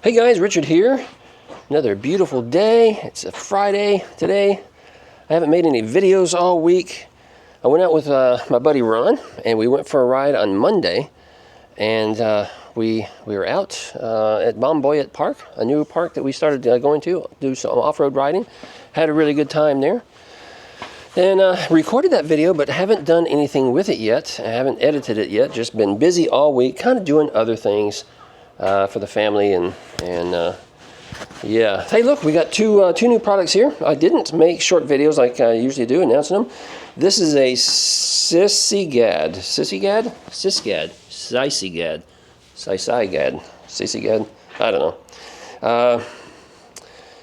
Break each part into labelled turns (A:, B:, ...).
A: Hey guys, Richard here. Another beautiful day. It's a Friday today. I haven't made any videos all week. I went out with my buddy Ron, and we went for a ride on Monday. And we were out at Bomboyet Park, a new park that we started going to do some off-road riding. Had a really good time there. And recorded that video, but haven't done anything with it yet. I haven't edited it yet. Just been busy all week, kind of doing other things for the family and yeah. Hey, look, we got two new products here. I didn't make short videos like I usually do, announcing them. This is a Sisygad, I don't know.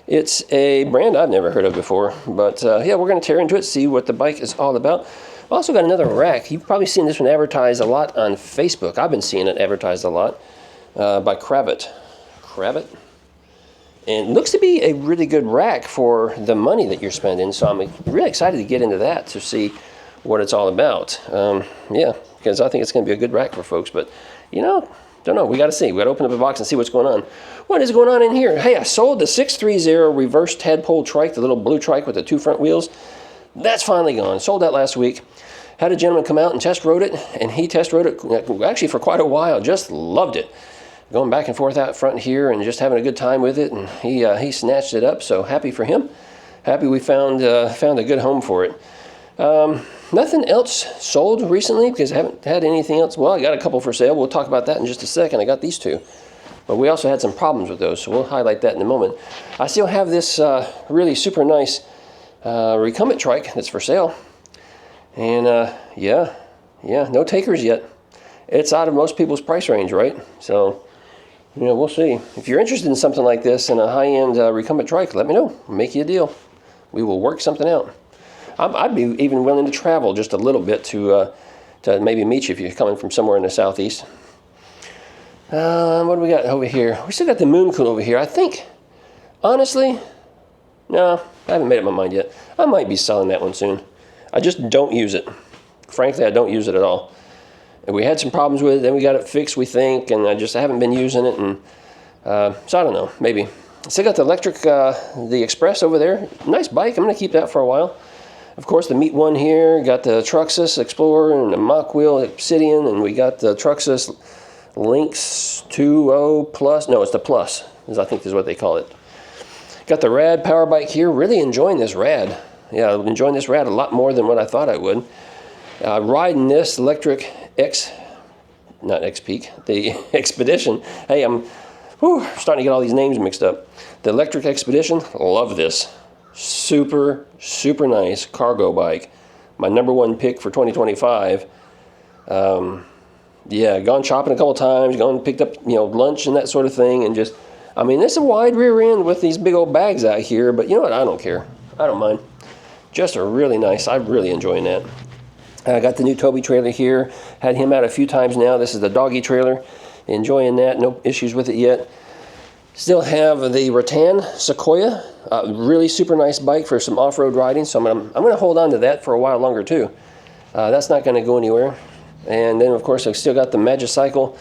A: It's a brand I've never heard of before, but yeah, we're going to tear into it, see what the bike is all about. I've also got another rack. You've probably seen this one advertised a lot on Facebook. I've been seeing it advertised a lot by Krabbit. And it looks to be a really good rack for the money that you're spending, so I'm really excited to get into that to see what it's all about. Yeah, because I think it's going to be a good rack for folks, but you know, don't know. We got to see. We got to open up the box and see what's going on. What is going on in here? Hey, I sold the 630 reverse tadpole trike, the little blue trike with the two front wheels. That's finally gone. Sold that last week. Had a gentleman come out and test rode it, and he test rode it actually for quite a while. Just loved it. Going back and forth out front here and just having a good time with it, and he snatched it up. So happy for him. Happy we found a good home for it. Nothing else sold recently because I haven't had anything else. Well, I got a couple for sale. We'll talk about that in just a second. I got these two. But we also had some problems with those, so we'll highlight that in a moment. I still have this really super nice recumbent trike that's for sale. And yeah, no takers yet. It's out of most people's price range, right? So, you know, we'll see. If you're interested in something like this in a high-end recumbent trike, let me know. We'll make you a deal. We will work something out. I'd be even willing to travel just a little bit to maybe meet you if you're coming from somewhere in the southeast. What do we got over here? We still got the Moon Cool over here. I think, honestly, no, I haven't made up my mind yet. I might be selling that one soon. I just don't use it. Frankly, I don't use it at all. And we had some problems with it, then we got it fixed, we think, and I haven't been using it, and so I don't know, maybe. Still got the electric, the Express over there. Nice bike, I'm going to keep that for a while. Of course, the Meat One here, got the Truxus Explorer and the Mach Wheel Obsidian, and we got the Truxus Lynx 2.0 Plus. No, it's the Plus, I think is what they call it. Got the Rad power bike here. Really enjoying this Rad. Yeah, I'm enjoying this Rad a lot more than what I thought I would. Riding this electric not X-Peak, the Expedition. Hey, I'm starting to get all these names mixed up. The electric Expedition, love this. Super, super nice cargo bike. My #1 pick for 2025. Yeah, gone shopping a couple times, gone and picked up, you know, lunch and that sort of thing, and just, I mean, it's a wide rear end with these big old bags out here, but you know what, I don't care. I don't mind. Just a really nice, I'm really enjoying that. I got the new Toby trailer here. Had him out a few times now. This is the doggy trailer. Enjoying that. No issues with it yet. Still have the Rattan Sequoia. Really super nice bike for some off-road riding. So I'm going to hold on to that for a while longer too. That's not going to go anywhere. And then of course I've still got the Magicycle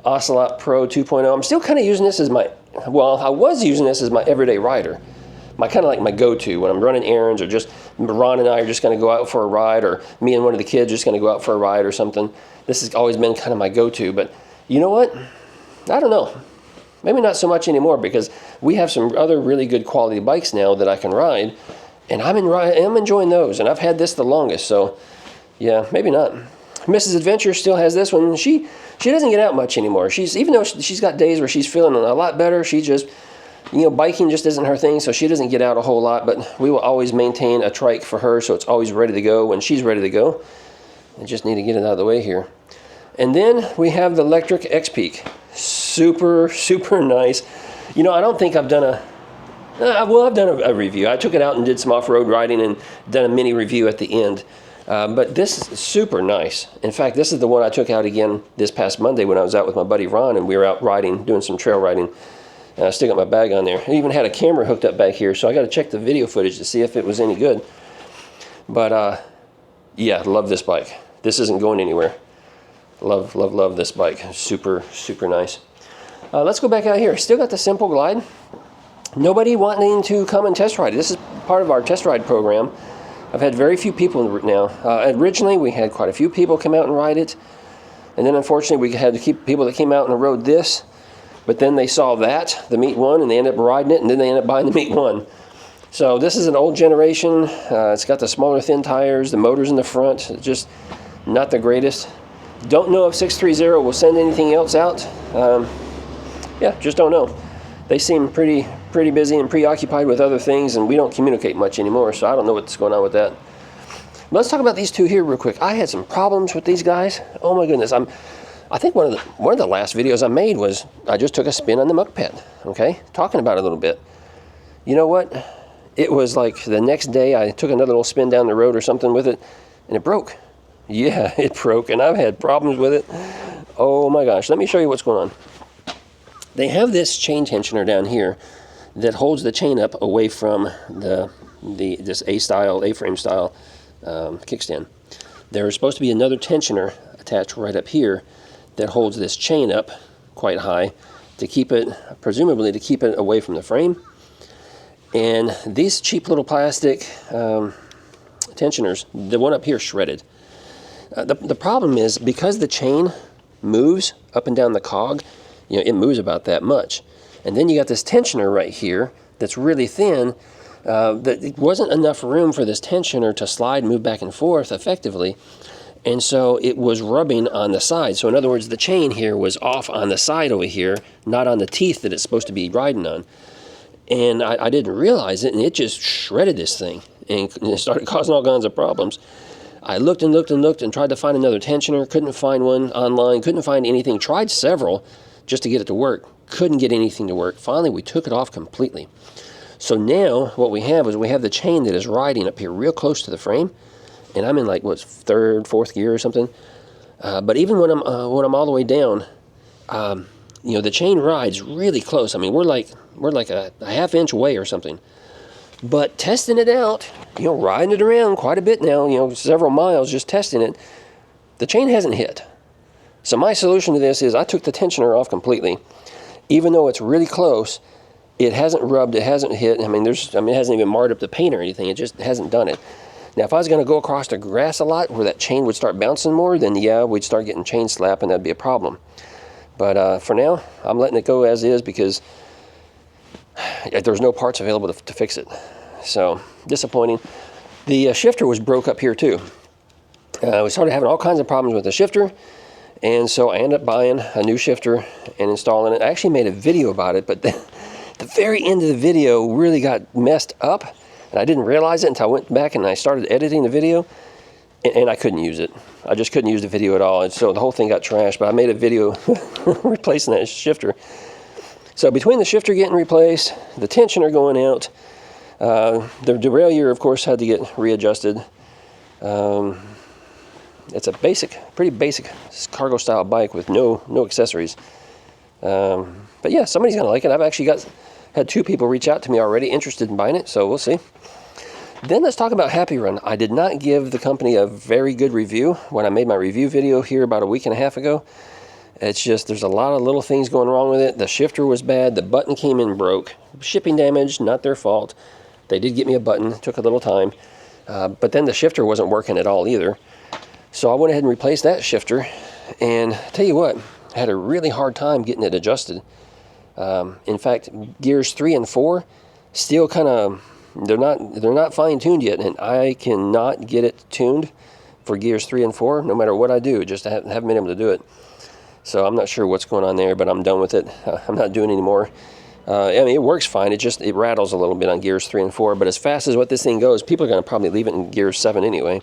A: Ocelot Pro 2.0. I'm still kind of using this as my, well, I was using this as my everyday rider. Kind of like my go-to when I'm running errands, or just Ron and I are just going to go out for a ride, or me and one of the kids are just going to go out for a ride or something. This has always been kind of my go-to, but you know what? I don't know. Maybe not so much anymore, because we have some other really good quality bikes now that I can ride, and I'm enjoying those, and I've had this the longest, so yeah, maybe not. Mrs. Adventure still has this one. She doesn't get out much anymore. Even though she's got days where she's feeling a lot better, she just, you know, biking just isn't her thing, so she doesn't get out a whole lot, but we will always maintain a trike for her, so it's always ready to go when she's ready to go. I just need to get it out of the way here. And then we have the electric X-Peak. Super, super nice. You know, I don't think I've done I've done a review. I took it out and did some off-road riding and done a mini review at the end. But this is super nice. In fact, this is the one I took out again this past Monday when I was out with my buddy Ron, and we were out riding, doing some trail riding. And I still got my bag on there. I even had a camera hooked up back here, so I got to check the video footage to see if it was any good. But yeah, love this bike. This isn't going anywhere. Love, love, love this bike. Super, super nice. Let's go back out here. Still got the Simple Glide. Nobody wanting to come and test ride it. This is part of our test ride program. I've had very few people now. Originally, we had quite a few people come out and ride it. And then, unfortunately, we had to keep people that came out and rode this. But then they saw that, the Meet 1, and they ended up riding it, and then they ended up buying the Meet 1. So this is an old generation. It's got the smaller, thin tires, the motors in the front. It's just not the greatest. Don't know if 630 will send anything else out. Yeah, just don't know. They seem pretty busy and preoccupied with other things, and we don't communicate much anymore, so I don't know what's going on with that. Let's talk about these two here real quick. I had some problems with these guys. Oh my goodness. I think one of the last videos I made was I just took a spin on the muck ped, okay? Talking about it a little bit. You know what? It was like the next day I took another little spin down the road or something with it, and it broke. Yeah, it broke, and I've had problems with it. Oh my gosh. Let me show you what's going on. They have this chain tensioner down here that holds the chain up away from this A-frame style kickstand. There's supposed to be another tensioner attached right up here that holds this chain up quite high to keep it, presumably to keep it away from the frame. And these cheap little plastic tensioners, the one up here shredded. The problem is because the chain moves up and down the cog, you know, it moves about that much. And then you got this tensioner right here that's really thin, that it wasn't enough room for this tensioner to slide and move back and forth effectively. And so it was rubbing on the side. So in other words, the chain here was off on the side over here, not on the teeth that it's supposed to be riding on. And I didn't realize it, and it just shredded this thing, and it started causing all kinds of problems. I looked and looked and looked and tried to find another tensioner, couldn't find one online, couldn't find anything, tried several just to get it to work, couldn't get anything to work. Finally, we took it off completely. So now what we have is we have the chain that is riding up here real close to the frame, and I'm in like, what's third, fourth gear or something. But even when I'm all the way down, you know, the chain rides really close. I mean, we're like a half-inch away or something. But testing it out, you know, riding it around quite a bit now, you know, several miles just testing it, the chain hasn't hit. So my solution to this is I took the tensioner off completely. Even though it's really close, it hasn't rubbed, it hasn't hit. I mean, it hasn't even marred up the paint or anything. It just hasn't done it. Now, if I was going to go across the grass a lot where that chain would start bouncing more, then yeah, we'd start getting chain slap, and that'd be a problem. But for now, I'm letting it go as is because there's no parts available to fix it. So, disappointing. The shifter was broke up here too. We started having all kinds of problems with the shifter, and so I ended up buying a new shifter and installing it. I actually made a video about it, but the very end of the video really got messed up, and I didn't realize it until I went back and I started editing the video, and I couldn't use it. I just couldn't use the video at all, and so the whole thing got trashed, but I made a video replacing that shifter. So between the shifter getting replaced, the tensioner going out, the derailleur, of course, had to get readjusted. It's a pretty basic cargo-style bike with no accessories. But yeah, somebody's going to like it. I've actually had two people reach out to me already interested in buying it, so we'll see. Then let's talk about Happyrun. I did not give the company a very good review when I made my review video here about a week and a half ago. It's just there's a lot of little things going wrong with it. The shifter was bad. The button came in broke. Shipping damage, not their fault. They did get me a button. It took a little time. But then the shifter wasn't working at all either. So I went ahead and replaced that shifter. And I tell you what, I had a really hard time getting it adjusted. In fact, gears 3 and 4 still kind of, they're not fine-tuned yet, and I cannot get it tuned for gears 3 and 4 no matter what I do. Just haven't been able to do it. So I'm not sure what's going on there, but I'm done with it. I'm not doing it anymore. I mean, it works fine. It rattles a little bit on gears 3 and 4, but as fast as what this thing goes, people are going to probably leave it in gear 7 anyway.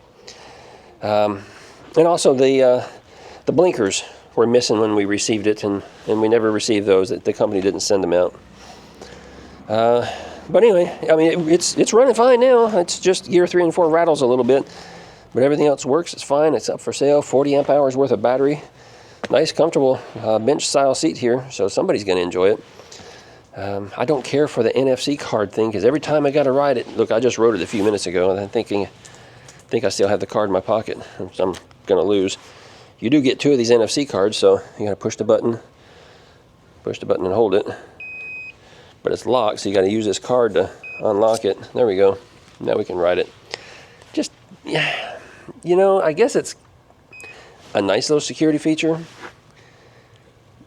A: And also the blinkers were missing when we received it, and we never received those. The company didn't send them out. But anyway, I mean, it's running fine now. It's just gear 3 and 4 rattles a little bit, but everything else works. It's fine. It's up for sale. 40 amp hours worth of battery. Nice, comfortable bench-style seat here, so somebody's going to enjoy it. I don't care for the NFC card thing, because every time I got to ride it, look, I just rode it a few minutes ago, and I'm think I still have the card in my pocket, so I'm going to lose. You do get 2 of these NFC cards, so you got to push the button Push the button and hold it. But it's locked, so you got to use this card to unlock it. There we go. Now we can ride it. Just, yeah, you know, I guess it's a nice little security feature.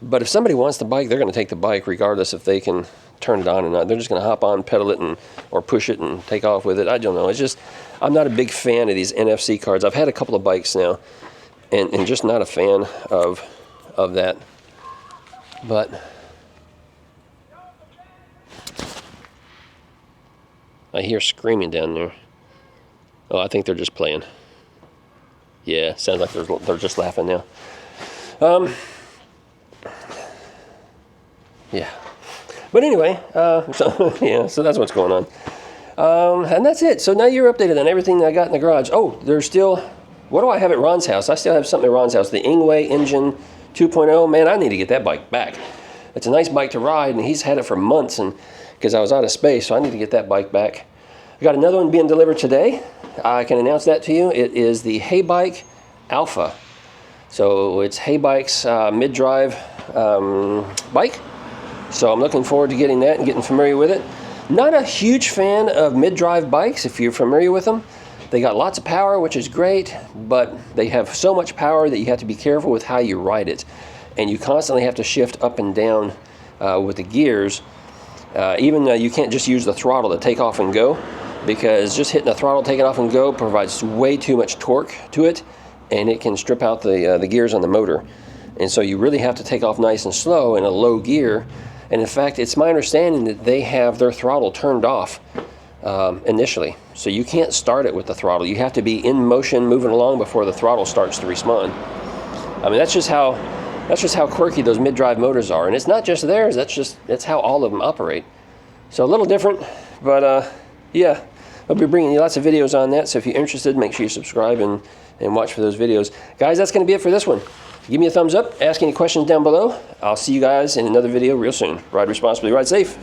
A: But if somebody wants the bike, they're going to take the bike regardless if they can turn it on or not. They're just going to hop on, pedal it, or push it and take off with it. I don't know. It's just, I'm not a big fan of these NFC cards. I've had a couple of bikes now, and just not a fan of that. But I hear screaming down there. Oh, I think they're just playing. Yeah, sounds like they're just laughing now. Yeah. But anyway, so yeah, so that's what's going on. And that's it. So now you're updated on everything I got in the garage. Oh, there's still, what do I have at Ron's house? I still have something at Ron's house. The Ingway Engine 2.0. Man, I need to get that bike back. It's a nice bike to ride, and he's had it for months, and because I was out of space, so I need to get that bike back. I got another one being delivered today. I can announce that to you. It is the Happyrun Alpha. So it's Happyrun's mid-drive bike. So I'm looking forward to getting that and getting familiar with it. Not a huge fan of mid-drive bikes, if you're familiar with them. They got lots of power, which is great, but they have so much power that you have to be careful with how you ride it. And you constantly have to shift up and down with the gears. Even you can't just use the throttle to take off and go, because just hitting the throttle, taking off and go provides way too much torque to it, and it can strip out the gears on the motor. And so you really have to take off nice and slow in a low gear. And in fact, it's my understanding that they have their throttle turned off initially. So you can't start it with the throttle. You have to be in motion, moving along before the throttle starts to respond. I mean, that's just how quirky those mid-drive motors are. And it's not just theirs, that's how all of them operate. So a little different, but yeah, I'll be bringing you lots of videos on that. So if you're interested, make sure you subscribe and watch for those videos. Guys, that's going to be it for this one. Give me a thumbs up, ask any questions down below. I'll see you guys in another video real soon. Ride responsibly, ride safe.